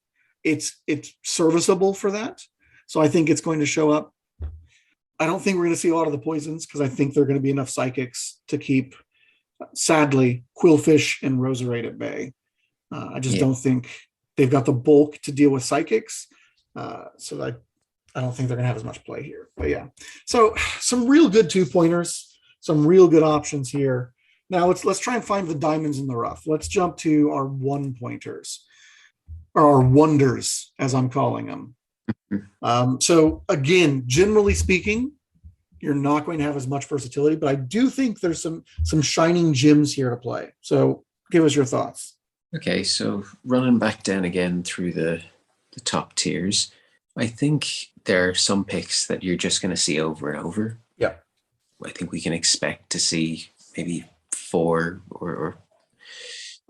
It's serviceable for that. So I think it's going to show up. I don't think we're going to see a lot of the poisons because I think there are going to be enough psychics to keep, sadly, Quillfish and Roserade at bay. I just don't think they've got the bulk to deal with psychics. So I don't think they're going to have as much play here. But yeah, so some real good 2-pointers, some real good options here. Now let's try and find the diamonds in the rough. Let's jump to our 1-pointers, or our wonders, as I'm calling them. So again, generally speaking, you're not going to have as much versatility, but I do think there's some shining gems here to play. So give us your thoughts. Okay, so running back down again through the top tiers, I think there are some picks that you're just going to see over and over. Yeah. I think we can expect to see maybe 4 or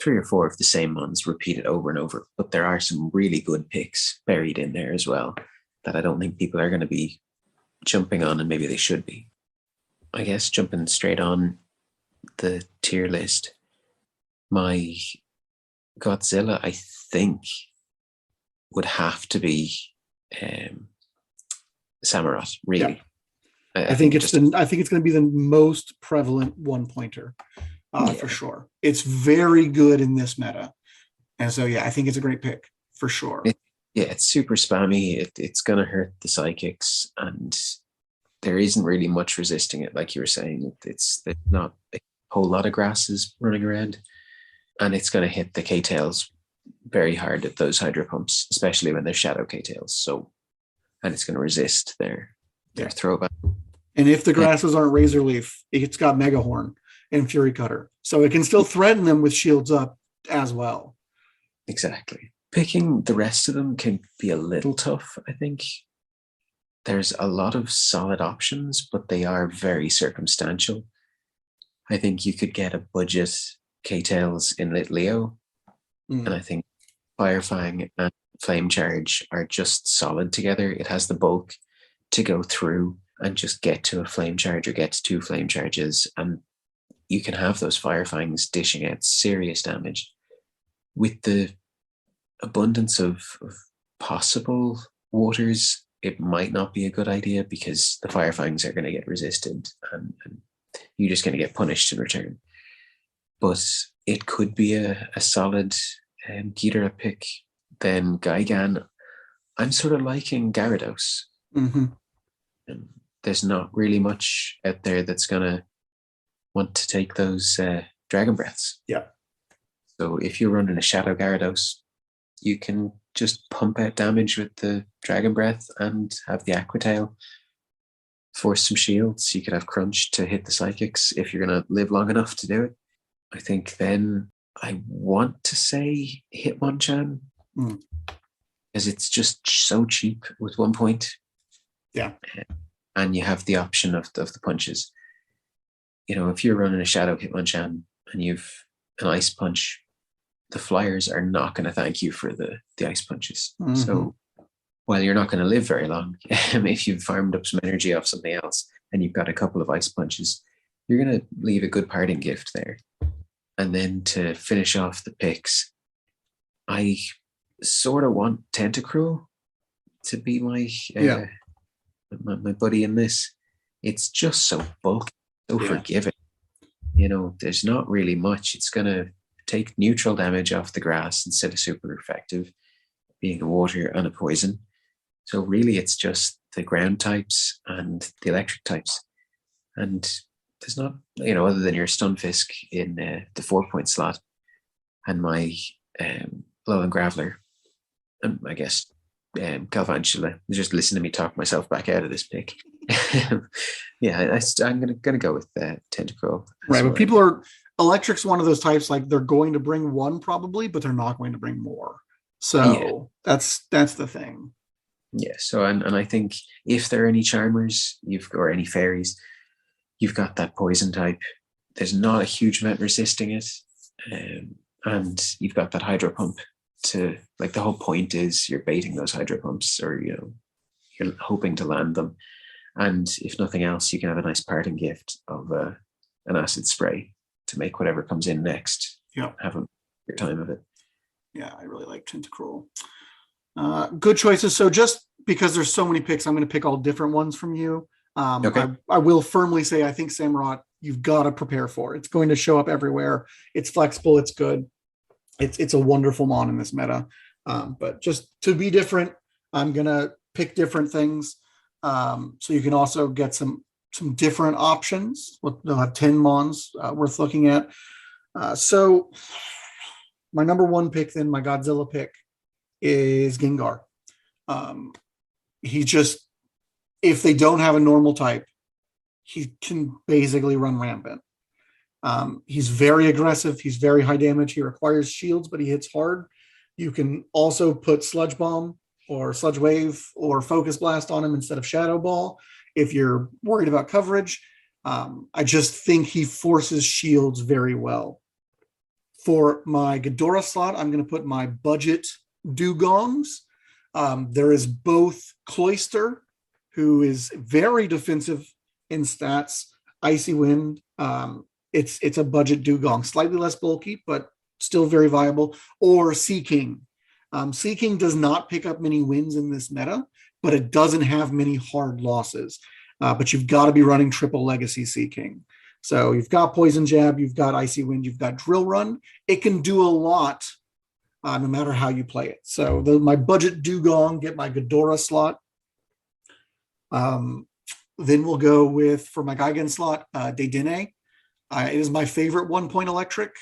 3 or 4 of the same ones repeated over and over. But there are some really good picks buried in there as well that I don't think people are going to be jumping on, and maybe they should be. I guess jumping straight on the tier list, my Godzilla, I think, would have to be Samurott, really. I think it's going to be the most prevalent 1-pointer for sure. It's very good in this meta. And so, I think it's a great pick for sure. It's super spammy. It's going to hurt the psychics, and there isn't really much resisting it. Like you were saying, it's not a whole lot of grasses running around, and it's going to hit the K-tails very hard at those hydro pumps, especially when they're shadow K-tails. So, and it's going to resist their throwback. And if the grasses aren't Razor Leaf, it's got Megahorn and Fury Cutter. So it can still threaten them with shields up as well. Exactly. Picking the rest of them can be a little tough, I think. There's a lot of solid options, but they are very circumstantial. I think you could get a budget K-tails in Lit Leo, and I think Firefang and Flame Charge are just solid together. It has the bulk to go through and just get to a Flame Charge or get to 2 Flame Charges, and you can have those Firefangs dishing out serious damage. With the abundance of possible waters, it might not be a good idea because the Firefangs are going to get resisted and you're just going to get punished in return. But it could be a solid Ghidorah pick. Then Gigan, I'm sort of liking Gyarados. There's not really much out there that's going to want to take those Dragon Breaths. Yeah. So if you're running a Shadow Gyarados, you can just pump out damage with the Dragon Breath and have the Aqua Tail. Force some shields. You could have Crunch to hit the Psychics if you're going to live long enough to do it. I think then I want to say Hitmonchan because it's just so cheap with 1 point. Yeah. And you have the option of the punches. If you're running a Shadow Hitmonchan and you've an Ice Punch, the Flyers are not going to thank you for the Ice Punches. So while you're not going to live very long, if you've farmed up some energy off something else and you've got a couple of Ice Punches, you're going to leave a good parting gift there. And then to finish off the picks, I sort of want Tentacruel to be my buddy in this. It's just so bulky, so forgiving. There's not really much. It's going to take neutral damage off the grass instead of super effective, being a water and a poison. So really it's just the ground types and the electric types. And there's not, other than your Stunfisk in the 4-point slot and my Low and Graveler, and I guess Galvantula. Just listen to me talk myself back out of this pick. I'm gonna go with Tentacruel. Right, but people are Electric's one of those types, like they're going to bring one probably, but they're not going to bring more. So that's the thing. Yeah. So and I think if there are any Charmers, or any Fairies, you've got that poison type. There's not a huge amount resisting it, and you've got that Hydro Pump. To like the whole point is you're baiting those Hydro Pumps, or you're hoping to land them, and if nothing else, you can have a nice parting gift of an acid spray to make whatever comes in next. Yeah, have a good time of it. Yeah, I really like Tentacruel. Good choices. So just because there's so many picks, I'm going to pick all different ones from you. Okay. I will firmly say I think Samurott, you've got to prepare for. It's going to show up everywhere. It's flexible. It's good. It's a wonderful mon in this meta. But just to be different, I'm going to pick different things. So you can also get some different options. They'll have 10 mons worth looking at. So my number one pick, then my Godzilla pick, is Gengar. He just, if they don't have a normal type, he can basically run rampant. He's very aggressive. He's very high damage. He requires shields, but he hits hard. You can also put Sludge Bomb or Sludge Wave or Focus Blast on him instead of Shadow Ball if you're worried about coverage. I just think he forces shields very well. For my Ghidorah slot, I'm going to put my budget Dugongs. There is both Cloyster, who is very defensive in stats, Icy Wind. It's a budget Dugong, slightly less bulky, but still very viable. Or Sea King, Sea King does not pick up many wins in this meta, but it doesn't have many hard losses. But you've got to be running triple legacy Sea King. So you've got Poison Jab, you've got Icy Wind, you've got Drill Run. It can do a lot no matter how you play it. So my budget Dugong, get my Ghidorah slot. Then we'll go with, for my Gigan slot, Dedenne. It is my favorite 1-point electric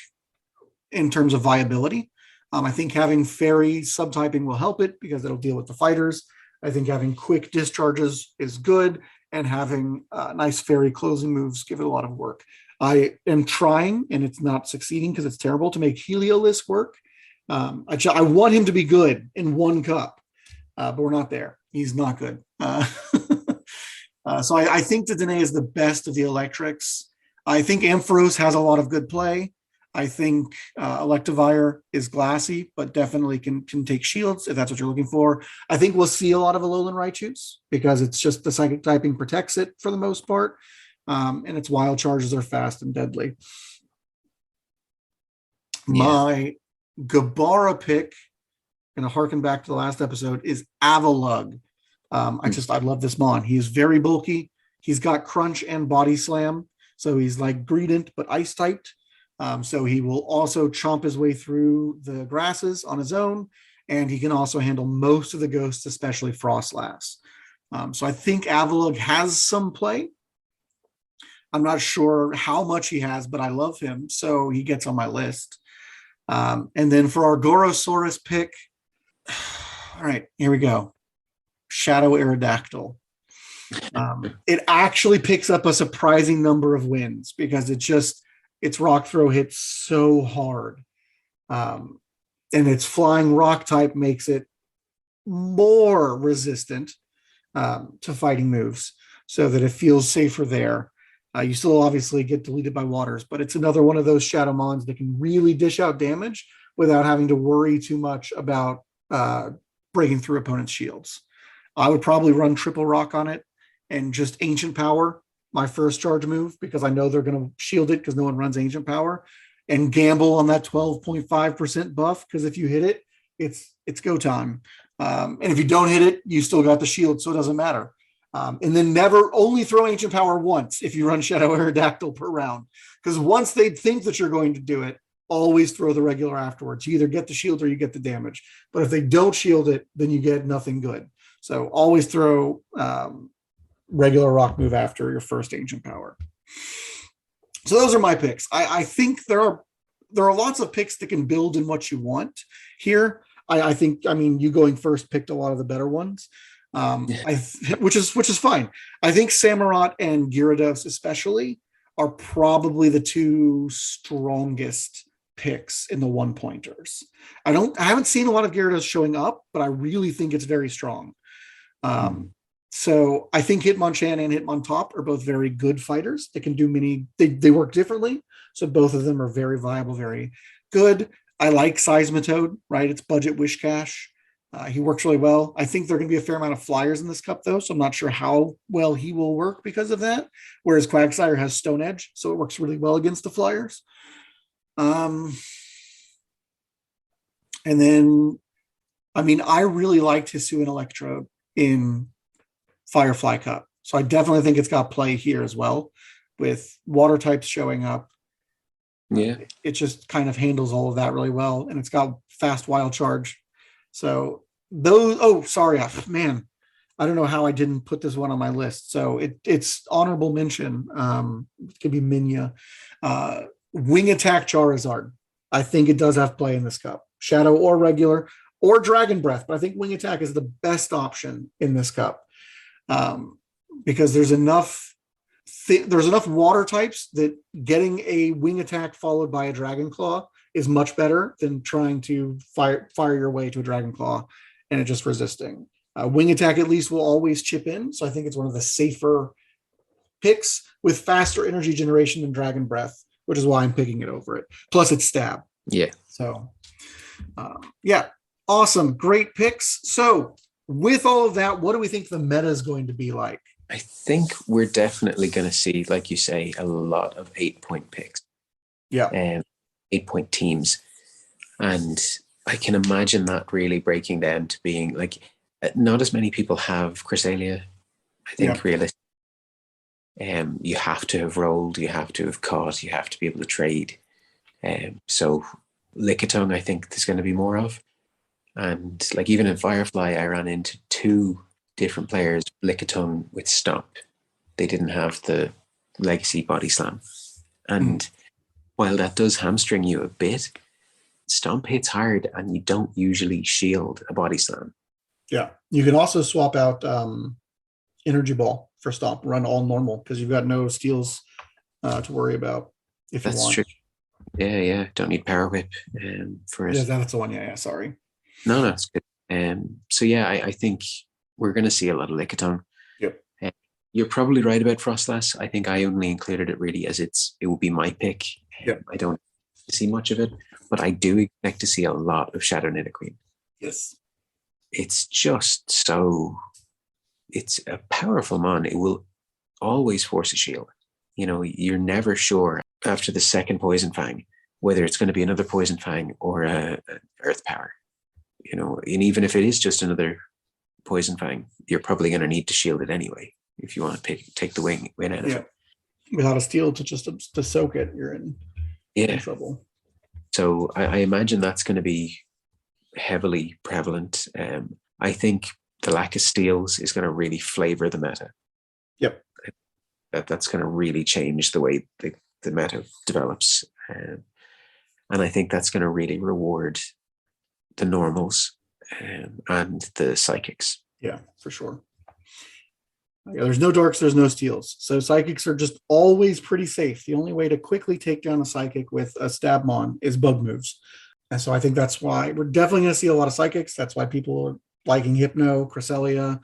in terms of viability. I think having fairy subtyping will help it because it'll deal with the fighters. I think having quick discharges is good, and having nice fairy closing moves give it a lot of work. I am trying, and it's not succeeding because it's terrible, to make Heliolisk work. I want him to be good in 1 cup, but we're not there. He's not good. So I think that Danae is the best of the electrics. I think Ampharos has a lot of good play. I think Electivire is glassy, but definitely can take shields if that's what you're looking for. I think we'll see a lot of Alolan Raichus because it's just the psychic typing protects it for the most part. And its wild charges are fast and deadly. Yeah. My Gabara pick, and to harken back to the last episode, is Avalugg. I love this mon. He is very bulky. He's got crunch and body slam. So he's like Greedent, but ice typed. So he will also chomp his way through the grasses on his own. And he can also handle most of the ghosts, especially Frostlass. So I think Avalugg has some play. I'm not sure how much he has, but I love him. So he gets on my list. And then for our Gorosaurus pick, all right, here we go. Shadow Aerodactyl. It actually picks up a surprising number of wins because its rock throw hits so hard. And its flying rock type makes it more resistant to fighting moves so that it feels safer there. You still obviously get deleted by waters, but it's another one of those shadow mons that can really dish out damage without having to worry too much about breaking through opponents' shields. I would probably run triple rock on it and just ancient power my first charge move because I know they're going to shield it because no one runs ancient power, and gamble on that 12.5% buff because if you hit it, it's go time. And if you don't hit it, you still got the shield, so it doesn't matter. And then never only throw ancient power once if you run Shadow Aerodactyl per round, because once they think that you're going to do it, always throw the regular afterwards. You either get the shield or you get the damage. But if they don't shield it, then you get nothing good. So always throw regular rock move after your first ancient power. So those are my picks. I think there are lots of picks that can build in what you want here. I think you going first picked a lot of the better ones, which is fine. I think Samurott and Gyarados especially are probably the 2 strongest picks in the 1-pointers. I haven't seen a lot of Gyarados showing up, but I really think it's very strong. So I think Hitmonchan and Hitmontop are both very good fighters. They can do they work differently. So both of them are very viable, very good. I like Seismitoad, right? It's budget wish cash. He works really well. I think there are going to be a fair amount of flyers in this cup though. So I'm not sure how well he will work because of that. Whereas Quagsire has Stone Edge. So it works really well against the flyers. And then, I really liked Hisuian Electrode in Firefly Cup. So I definitely think it's got play here as well with water types showing up. Yeah. It just kind of handles all of that really well. And it's got fast wild charge. So sorry, man. I don't know how I didn't put this one on my list. So it's honorable mention. It could be Minya. Wing Attack Charizard. I think it does have play in this cup. Shadow or regular or Dragon Breath. But I think Wing Attack is the best option in this cup. Because there's enough water types that getting a Wing Attack followed by a Dragon Claw is much better than trying to fire your way to a Dragon Claw and it just resisting. Wing Attack at least will always chip in, so I think it's one of the safer picks with faster energy generation than Dragon Breath, which is why I'm picking it over it. Plus it's stab. Yeah. So awesome, great picks. So with all of that, what do we think the meta is going to be like? I think we're definitely going to see, like you say, a lot of 8-point picks. Yeah. 8-point teams. And I can imagine that really breaking down to being like, not as many people have Chrysalia. I Yeah. think realistically, you have to have rolled, you have to have caught, you have to be able to trade. So Lickitung, I think there's going to be more of. And like even in Firefly, I ran into two different players, Lickitung with Stomp. They didn't have the legacy body slam. And while that does hamstring you a bit, Stomp hits hard and you don't usually shield a body slam. Yeah. You can also swap out Energy Ball for Stomp, run all normal because you've got no steals to worry about if you That's want. true. Yeah. Don't need Power Whip for it. Yeah, that's the one. Yeah, sorry. No, it's good. So yeah, I think we're going to see a lot of Lickitung. Yep. You're probably right about Frostlass. I think I only included it really as it will be my pick. Yep. I don't see much of it, but I do expect to see a lot of Shadow Nidoqueen. Yes. It's just so, it's a powerful mon. It will always force a shield. You know, you're never sure after the second Poison Fang whether it's going to be another Poison Fang or a Earth Power. You know, and even if it is just another Poison Fang, you're probably going to need to shield it anyway if you want to take the win out of it. Without a steal to soak it, you're in trouble. So I imagine that's going to be heavily prevalent. I think the lack of steals is going to really flavor the meta. Yep. That's going to really change the way the meta develops. And I think that's going to really reward the normals and the psychics. Yeah, for sure. Yeah, there's no darks, there's no steals. So psychics are just always pretty safe. The only way to quickly take down a psychic with a Stabmon is bug moves. And so I think that's why we're definitely going to see a lot of psychics. That's why people are liking Hypno, Cresselia.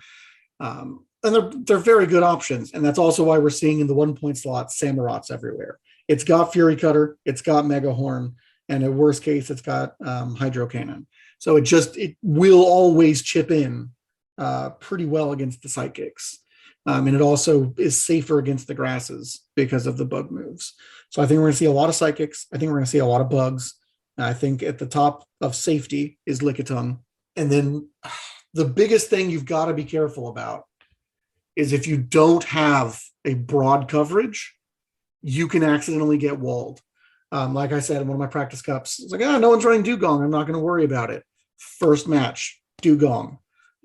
And they're very good options. And that's also why we're seeing in the 1 point slot Samurats everywhere. It's got Fury Cutter, it's got Mega Horn, and in worst case, it's got Hydro Cannon. So it will always chip in pretty well against the psychics. And it also is safer against the grasses because of the bug moves. So I think we're going to see a lot of psychics. I think we're going to see a lot of bugs. I think at the top of safety is Lickitung. And then the biggest thing you've got to be careful about is if you don't have a broad coverage, you can accidentally get walled. Like I said in one of my practice cups, it's like, no one's running Dugong. I'm not going to worry about it. First match, Dugong.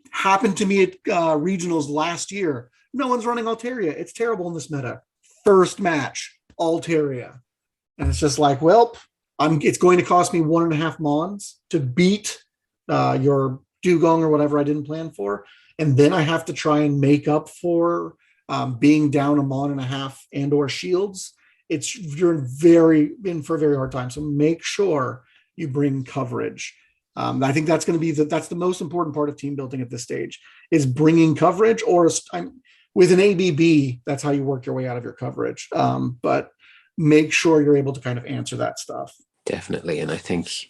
Happened to me at regionals last year. No one's running Altaria. It's terrible in this meta. First match, Altaria. And it's just like, well, it's going to cost me 1.5 Mons to beat your Dugong or whatever I didn't plan for. And then I have to try and make up for being down 1.5 Mons and or shields. You're in for a very hard time. So make sure you bring coverage. I think that's going to be that's the most important part of team building at this stage is bringing coverage, or with an ABB, that's how you work your way out of your coverage. But make sure you're able to kind of answer that stuff. Definitely. And I think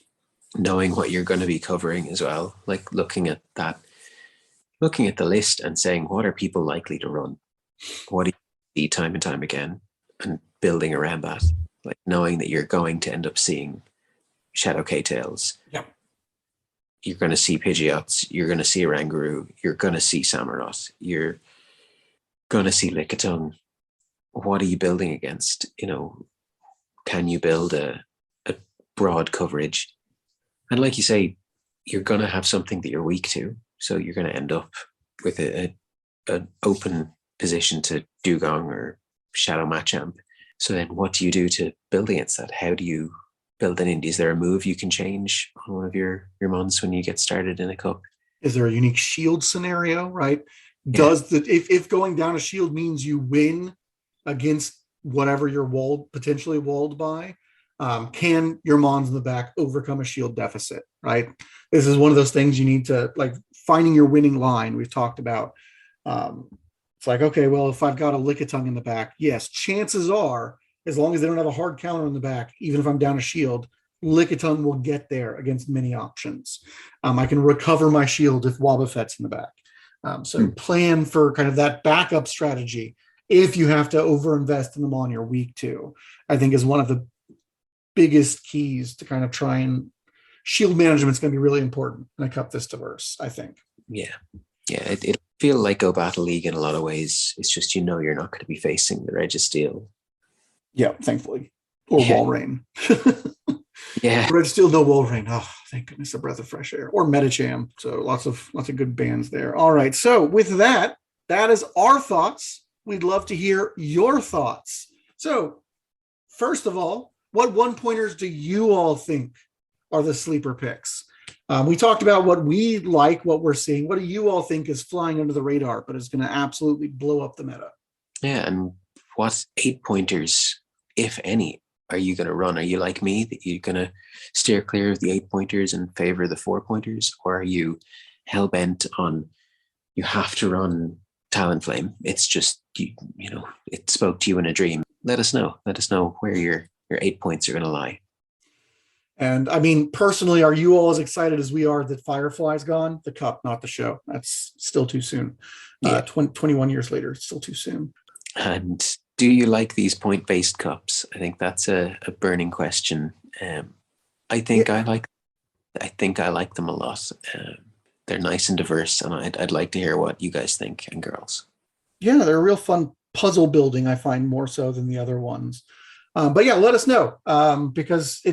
knowing what you're going to be covering as well, like looking at the list and saying, what are people likely to run? What do you see time and time again? And building around that, like knowing that you're going to end up seeing Shadow K-Tails. Yeah. You're going to see Pidgeots, you're going to see Oranguru, you're going to see Samurott, you're going to see Lickitung. What are you building against? You know, can you build a broad coverage? And like you say, you're going to have something that you're weak to. So you're going to end up with an open position to Dugong or Shadow Machamp. So then what do you do to build against that? How do you build an indie? Is there a move you can change on one of your mons when you get started in a cup? Is there a unique shield scenario, right? Yeah. If going down a shield means you win against whatever you're potentially walled by, can your mons in the back overcome a shield deficit, right? This is one of those things you need to, like, finding your winning line we've talked about. It's like, okay, well, if I've got a Lickitung in the back, yes, chances are, as long as they don't have a hard counter in the back, even if I'm down a shield, Lickitung will get there against many options. I can recover my shield if Wobbuffet's in the back. So plan for kind of that backup strategy if you have to overinvest in them on your week 2, I think is one of the biggest keys to kind of try and shield management is going to be really important in a cup this diverse, I think. Yeah. It'll feel like Go Battle League in a lot of ways. It's just, you're not going to be facing the Registeel. Yeah, thankfully. Or Walrein. Yeah. Registeel, no Walrein. Oh, thank goodness, a breath of fresh air. Or Medicham. So lots of good bands there. All right. So with that is our thoughts. We'd love to hear your thoughts. So first of all, what one-pointers do you all think are the sleeper picks? We talked about what we like, what we're seeing. What do you all think is flying under the radar, but is going to absolutely blow up the meta? Yeah, and what 8-pointers, if any, are you going to run? Are you like me, that you're going to steer clear of the 8-pointers and favor the 4-pointers? Or are you hell-bent on, you have to run Talonflame? It's just, you know, it spoke to you in a dream. Let us know. Let us know where your 8 points are going to lie. And I mean, personally, are you all as excited as we are that Firefly's gone? The cup, not the show. That's still too soon. Yeah. 21 years later, it's still too soon. And do you like these point-based cups? I think that's a burning question. I think I like them a lot. They're nice and diverse, and I'd like to hear what you guys think, and girls. Yeah, they're a real fun puzzle building, I find, more so than the other ones. But yeah, let us know, because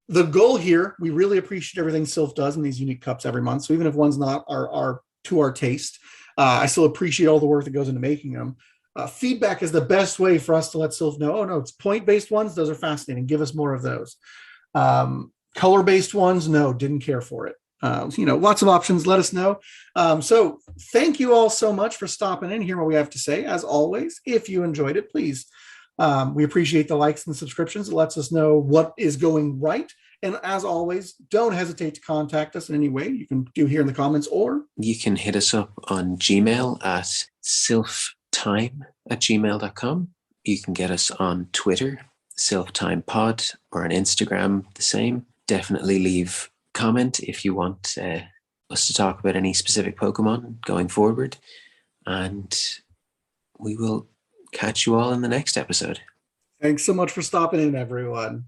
the goal here, we really appreciate everything Silph does in these unique cups every month. So even if one's not our to our taste, I still appreciate all the work that goes into making them. Feedback is the best way for us to let Silph know, oh no, it's point-based ones. Those are fascinating. Give us more of those. Color-based ones, no, didn't care for it. Lots of options. Let us know. So thank you all so much for stopping in, hearing what we have to say. As always, if you enjoyed it, please. We appreciate the likes and the subscriptions. It lets us know what is going right. And as always, don't hesitate to contact us in any way. You can do here in the comments, or you can hit us up on Gmail at silphthyme@gmail.com. You can get us on Twitter, silphtymepod, or on Instagram, the same. Definitely leave comment if you want us to talk about any specific Pokemon going forward. And we will catch you all in the next episode. Thanks so much for stopping in, everyone.